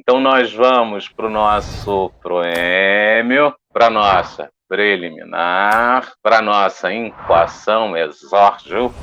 Então nós vamos para o nosso proêmio, para a nossa preliminar, para a nossa incoação, exórdio,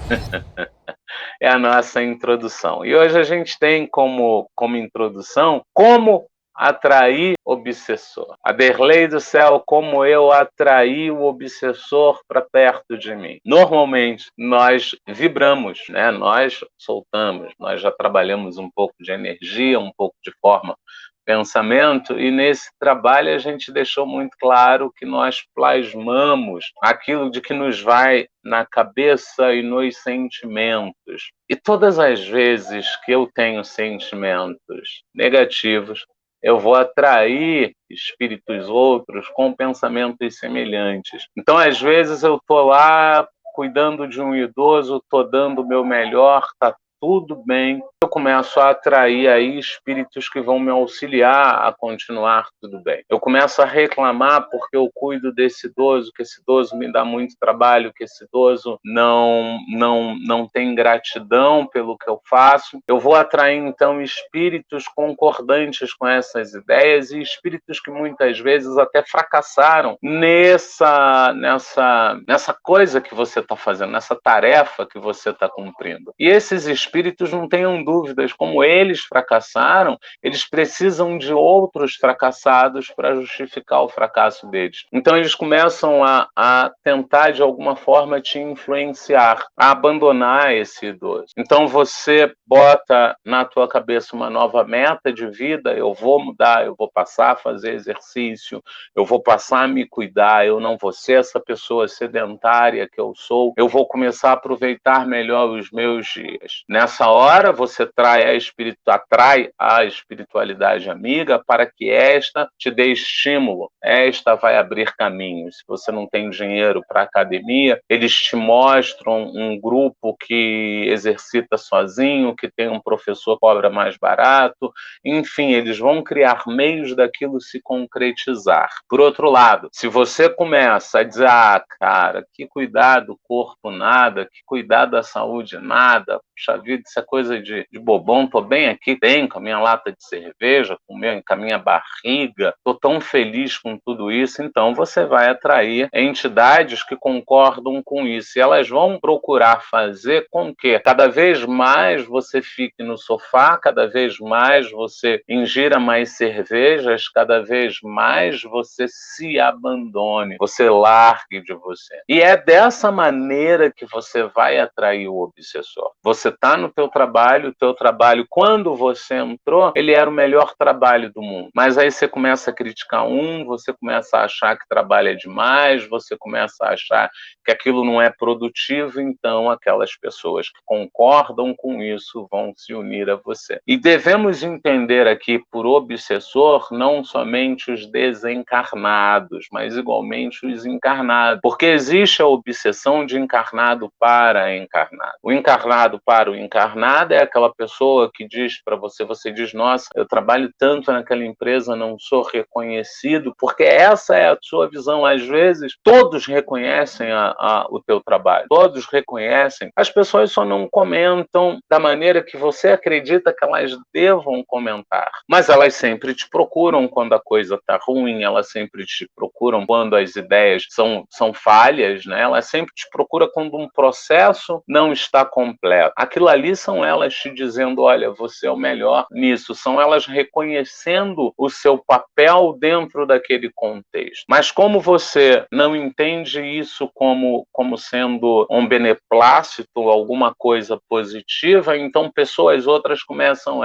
é a nossa introdução. E hoje a gente tem como introdução como atrair obsessor. A Derlei do céu, como eu atraí o obsessor para perto de mim. Normalmente nós vibramos, né? Nós soltamos, nós já trabalhamos um pouco de energia, um pouco de forma pensamento, e nesse trabalho a gente deixou muito claro que nós plasmamos aquilo de que nos vai na cabeça e nos sentimentos. E todas as vezes que eu tenho sentimentos negativos, eu vou atrair espíritos outros com pensamentos semelhantes. Então, às vezes, eu estou lá cuidando de um idoso, estou dando o meu melhor, está tudo bem. Eu começo a atrair aí espíritos que vão me auxiliar a continuar tudo bem. Eu começo a reclamar porque eu cuido desse idoso, que esse idoso me dá muito trabalho, que esse idoso não tem gratidão pelo que eu faço. Eu vou atrair, então, espíritos concordantes com essas ideias e espíritos que muitas vezes até fracassaram nessa coisa que você está fazendo, nessa tarefa que você está cumprindo. E esses espíritos, não tenham dúvidas, como eles fracassaram, eles precisam de outros fracassados para justificar o fracasso deles. Então eles começam a tentar de alguma forma te influenciar, a abandonar esse idoso. Então você bota na tua cabeça uma nova meta de vida: eu vou mudar, eu vou passar a fazer exercício, eu vou passar a me cuidar, eu não vou ser essa pessoa sedentária que eu sou, eu vou começar a aproveitar melhor os meus dias. Nessa hora você atrai a espiritualidade amiga para que esta te dê estímulo, esta vai abrir caminhos. Se você não tem dinheiro para a academia, eles te mostram um grupo que exercita sozinho, que tem um professor que cobra mais barato, enfim, eles vão criar meios daquilo se concretizar. Por outro lado, se você começa a dizer: cara, que cuidar do corpo nada, que cuidar da saúde nada, puxa vida, isso é coisa de bobão, tô bem aqui, bem, com a minha lata de cerveja, com a minha barriga, tô tão feliz com tudo isso. Então você vai atrair entidades que concordam com isso, e elas vão procurar fazer com que cada vez mais você fique no sofá, cada vez mais você ingira mais cervejas, cada vez mais você se abandone, você largue de você. E é dessa maneira que você vai atrair o obsessor. Você está no teu trabalho, o teu trabalho, quando você entrou, ele era o melhor trabalho do mundo. Mas aí você começa a criticar você começa a achar que trabalha demais, você começa a achar que aquilo não é produtivo, então aquelas pessoas que concordam com isso vão se unir a você. E devemos entender aqui por obsessor não somente os desencarnados, mas igualmente os encarnados, porque existe a obsessão de encarnado para encarnado. O encarnado para o encarnado é aquela pessoa que diz para você diz: nossa, eu trabalho tanto naquela empresa, não sou reconhecido, porque essa é a sua visão. Às vezes, todos reconhecem o teu trabalho, todos reconhecem, as pessoas só não comentam da maneira que você acredita que elas devam comentar, mas elas sempre te procuram quando a coisa está ruim, elas sempre te procuram quando as ideias são falhas, né? Elas sempre te procuram quando um processo não está completo. Aquilo ali são elas te dizendo: olha, você é o melhor nisso, são elas reconhecendo o seu papel dentro daquele contexto. Mas como você não entende isso como sendo um beneplácito, alguma coisa positiva, então pessoas outras começam: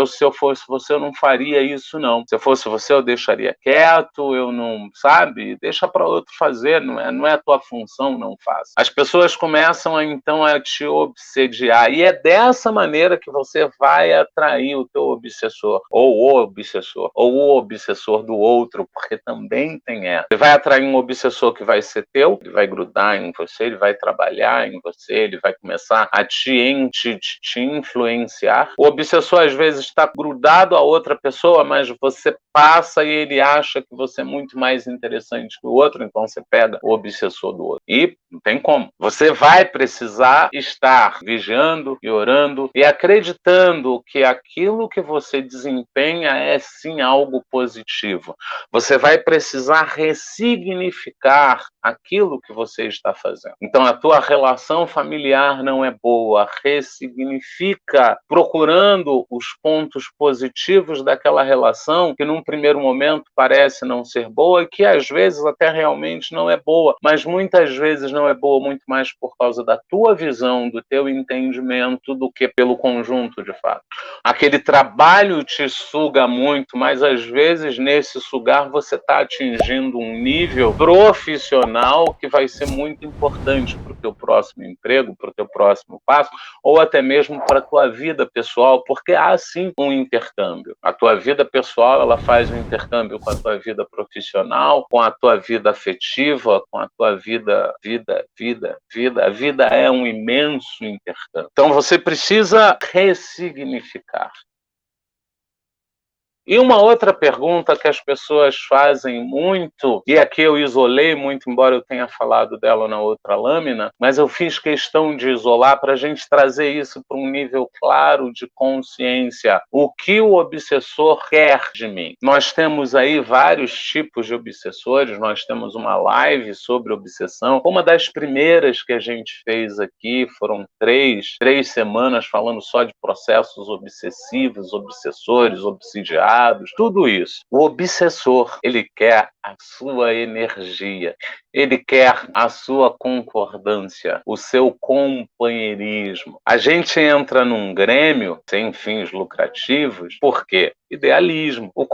se eu fosse você, eu não faria isso não. Se eu fosse você, eu deixaria quieto, eu não, sabe? Deixa para outro fazer, não é a tua função, não faça. As pessoas começam então a te obsediar, e é dessa maneira que você vai atrair o teu obsessor, ou o obsessor do outro, porque também tem essa. Você vai atrair um obsessor que vai ser teu, ele vai grudar em você, ele vai trabalhar em você, ele vai começar a te influenciar. O obsessor às vezes está grudado a outra pessoa, mas você passa e ele acha que você é muito mais interessante que o outro, então você pega o obsessor do outro. E não tem como. Você vai precisar estar vigiando e orando e acreditando acreditando que aquilo que você desempenha é sim algo positivo. Você vai precisar ressignificar aquilo que você está fazendo. Então, a tua relação familiar não é boa, ressignifica, procurando os pontos positivos daquela relação que num primeiro momento parece não ser boa e que às vezes até realmente não é boa, mas muitas vezes não é boa muito mais por causa da tua visão, do teu entendimento, do que pelo conjunto de fato. Aquele trabalho te suga muito, mas às vezes nesse sugar você está atingindo um nível profissional que vai ser muito importante para o teu próximo emprego, para o teu próximo passo, ou até mesmo para a tua vida pessoal, porque há sim um intercâmbio. A tua vida pessoal, ela faz um intercâmbio com a tua vida profissional, com a tua vida afetiva, com a tua vida. A vida é um imenso intercâmbio. Então você precisa ressignificar. E uma outra pergunta que as pessoas fazem muito, e aqui eu isolei muito, embora eu tenha falado dela na outra lâmina, mas eu fiz questão de isolar para a gente trazer isso para um nível claro de consciência. O que o obsessor quer de mim? Nós temos aí vários tipos de obsessores, nós temos uma live sobre obsessão. Uma das primeiras que a gente fez aqui, foram três semanas falando só de processos obsessivos, obsessores, obsidiados, tudo isso. O obsessor, ele quer a sua energia, ele quer a sua concordância, o seu companheirismo. A gente entra num grêmio sem fins lucrativos, por quê? Idealismo. O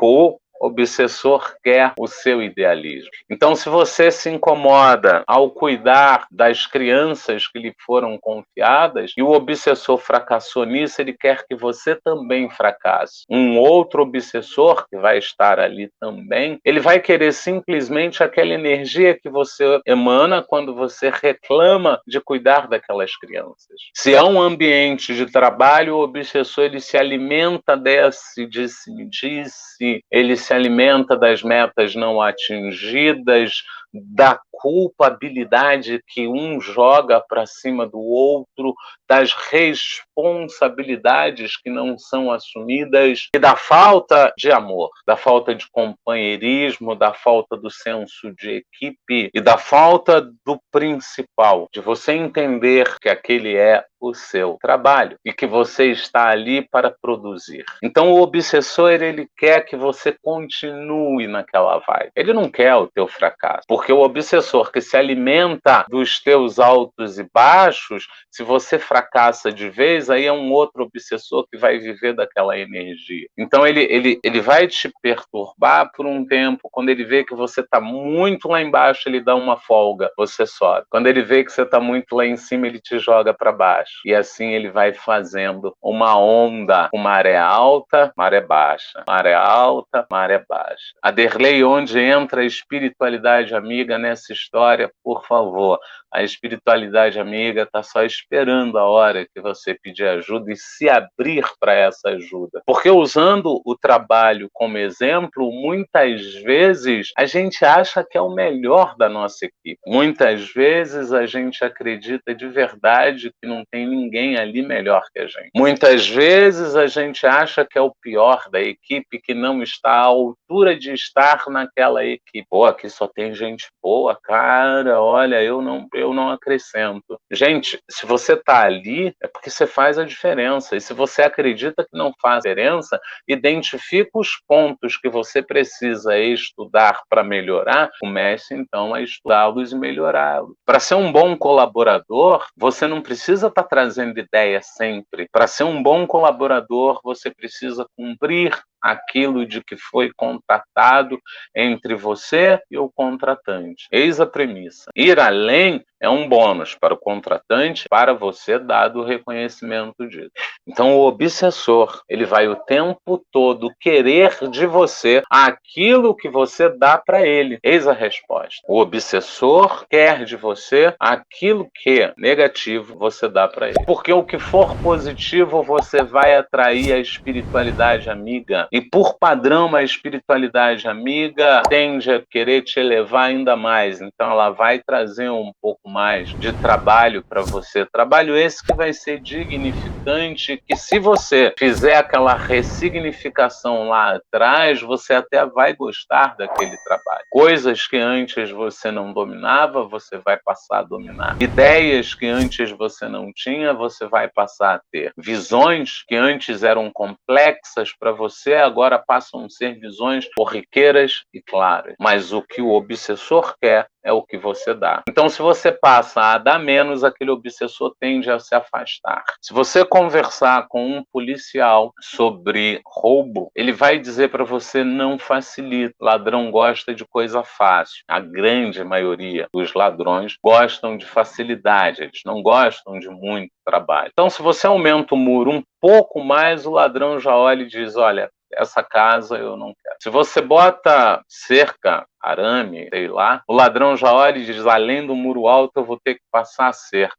obsessor quer o seu idealismo. Então, se você se incomoda ao cuidar das crianças que lhe foram confiadas e o obsessor fracassou nisso, ele quer que você também fracasse. Um outro obsessor que vai estar ali também, ele vai querer simplesmente aquela energia que você emana quando você reclama de cuidar daquelas crianças. Se há um ambiente de trabalho, o obsessor ele se alimenta desse disse-me-disse, ele se alimenta das metas não atingidas, da culpabilidade que um joga para cima do outro, das responsabilidades que não são assumidas e da falta de amor, da falta de companheirismo, da falta do senso de equipe e da falta do principal, de você entender que aquele é o seu trabalho e que você está ali para produzir. Então o obsessor ele quer que você continue naquela vibe. Ele não quer o teu fracasso, porque o obsessor que se alimenta dos teus altos e baixos, se você fracassa de vez, aí é um outro obsessor que vai viver daquela energia. Então ele vai te perturbar por um tempo. Quando ele vê que você está muito lá embaixo, ele dá uma folga, você sobe. Quando ele vê que você está muito lá em cima, ele te joga para baixo. E assim ele vai fazendo uma onda com maré alta, maré baixa, maré alta, maré baixa. Aderley, onde entra a espiritualidade amiga nessa história, por favor? A espiritualidade amiga está só esperando a hora que você pedir ajuda e se abrir para essa ajuda. Porque usando o trabalho como exemplo, muitas vezes a gente acha que é o melhor da nossa equipe. Muitas vezes a gente acredita de verdade que não tem ninguém ali melhor que a gente. Muitas vezes a gente acha que é o pior da equipe, que não está à altura de estar naquela equipe. Pô, aqui só tem gente boa, cara, olha, eu não acrescento. Gente, se você está ali, é porque você faz a diferença. E se você acredita que não faz diferença, identifica os pontos que você precisa estudar para melhorar, comece então a estudá-los e melhorá-los. Para ser um bom colaborador, você não precisa estar trazendo ideias sempre. Para ser um bom colaborador, você precisa cumprir aquilo de que foi contratado entre você e o contratante. Eis a premissa. Ir além é um bônus para o contratante, para você, dado o reconhecimento disso. Então, o obsessor, ele vai o tempo todo querer de você aquilo que você dá para ele. Eis a resposta. O obsessor quer de você aquilo que é negativo você dá para ele. Porque o que for positivo, você vai atrair a espiritualidade amiga. E por padrão, a espiritualidade amiga tende a querer te elevar ainda mais. Então, ela vai trazer um pouco mais de trabalho para você. Trabalho esse que vai ser dignificante, que se você fizer aquela ressignificação lá atrás, você até vai gostar daquele trabalho. Coisas que antes você não dominava, você vai passar a dominar. Ideias que antes você não tinha, você vai passar a ter. Visões que antes eram complexas para você, agora passam a ser visões corriqueiras e claras. Mas o que o obsessor quer é o que você dá. Então, se você passa a dar menos, aquele obsessor tende a se afastar. Se você conversar com um policial sobre roubo, ele vai dizer para você: não facilita. Ladrão gosta de coisa fácil. A grande maioria dos ladrões gostam de facilidade, eles não gostam de muito trabalho. Então, se você aumenta o muro um pouco mais, o ladrão já olha e diz: olha, essa casa eu não quero. Se você bota cerca, arame, sei lá, o ladrão já olha e diz: além do muro alto, eu vou ter que passar a cerca.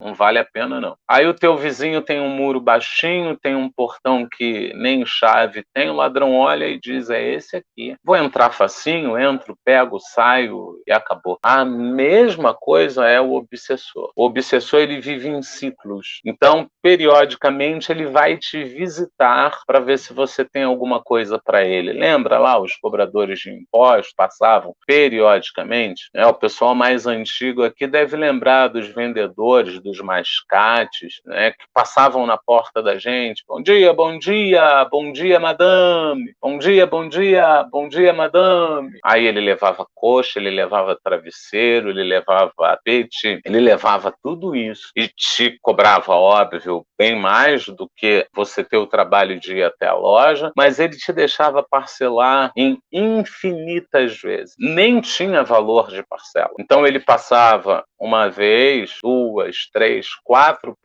Não vale a pena, não. Aí o teu vizinho tem um muro baixinho, tem um portão que nem chave tem, o ladrão olha e diz: é esse aqui. Vou entrar facinho, entro, pego, saio e acabou. A mesma coisa é o obsessor. O obsessor, ele vive em ciclos. Então, periodicamente, ele vai te visitar para ver se você tem alguma coisa para ele. Lembra lá, os cobradores de impostos passavam periodicamente? O pessoal mais antigo aqui deve lembrar dos vendedores, dos mascates, né, que passavam na porta da gente. Bom dia, bom dia, bom dia, madame. Bom dia, bom dia, bom dia, madame. Aí ele levava coxa, ele levava travesseiro, ele levava tapete, ele levava tudo isso e te cobrava, óbvio, bem mais do que você ter o trabalho de ir até a loja, mas ele te deixava parcelar em infinitas vezes. Nem tinha valor de parcela. Então ele passava uma vez, duas, três, quatro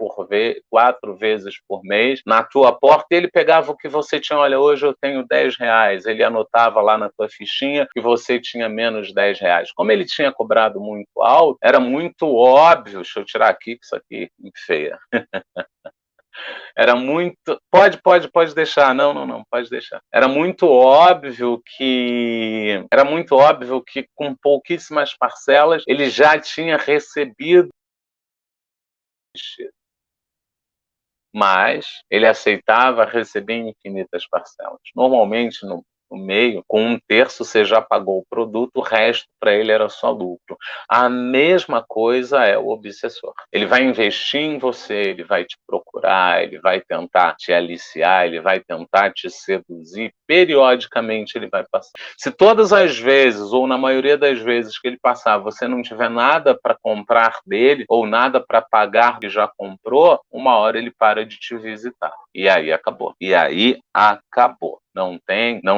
vezes por mês na tua porta e ele pegava o que você tinha. Olha, hoje eu tenho R$10. Ele anotava lá na tua fichinha que você tinha menos R$10. Como ele tinha cobrado muito alto, era muito óbvio. Deixa eu tirar aqui, que isso aqui é feia. Era muito. Pode deixar. Não, pode deixar. Era muito óbvio que. Era muito óbvio que com pouquíssimas parcelas ele já tinha recebido. Mas ele aceitava receber em infinitas parcelas. Normalmente, no meio, com um terço você já pagou o produto, o resto para ele era só lucro. A mesma coisa é o obsessor. Ele vai investir em você, ele vai te procurar, ele vai tentar te aliciar, ele vai tentar te seduzir, periodicamente ele vai passar. Se todas as vezes, ou na maioria das vezes que ele passar, você não tiver nada para comprar dele, ou nada para pagar que já comprou, uma hora ele para de te visitar. E aí acabou. E aí acabou. Não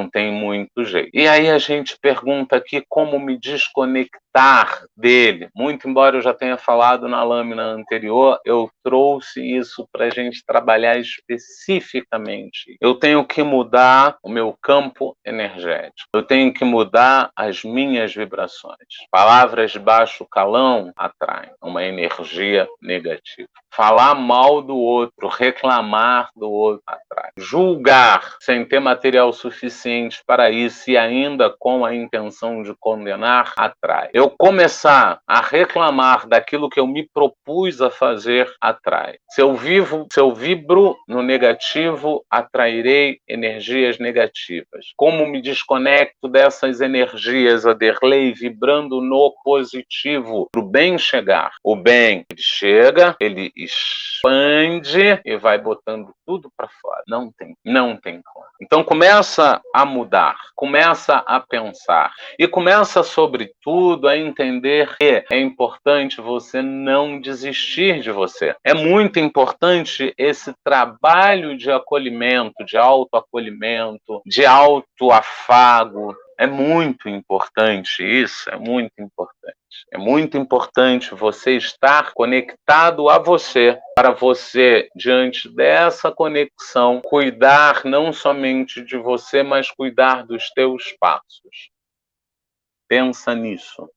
tem muito jeito. E aí a gente pergunta aqui como me desconectar dele. Muito embora eu já tenha falado na lâmina anterior, eu trouxe isso para a gente trabalhar especificamente. Eu tenho que mudar o meu campo energético. Eu tenho que mudar as minhas vibrações. Palavras de baixo calão atraem uma energia negativa. Falar mal do outro, reclamar do outro atrai. Julgar sem ter material suficiente para isso e ainda com a intenção de condenar, atrai. Eu começar a reclamar daquilo que eu me propus a fazer, atrai. Se eu vibro no negativo, atrairei energias negativas. Como me desconecto dessas energias, Aderlei, vibrando no positivo, para o bem chegar. O bem, ele chega, ele expande e vai botando tudo para fora. Não tem como. Então começa a mudar, começa a pensar e começa, sobretudo, a entender que é importante você não desistir de você. É muito importante esse trabalho de acolhimento, de autoacolhimento, de autoafago. É muito importante isso, é muito importante. É muito importante você estar conectado a você, para você, diante dessa conexão, cuidar não somente de você, mas cuidar dos teus passos. Pensa nisso.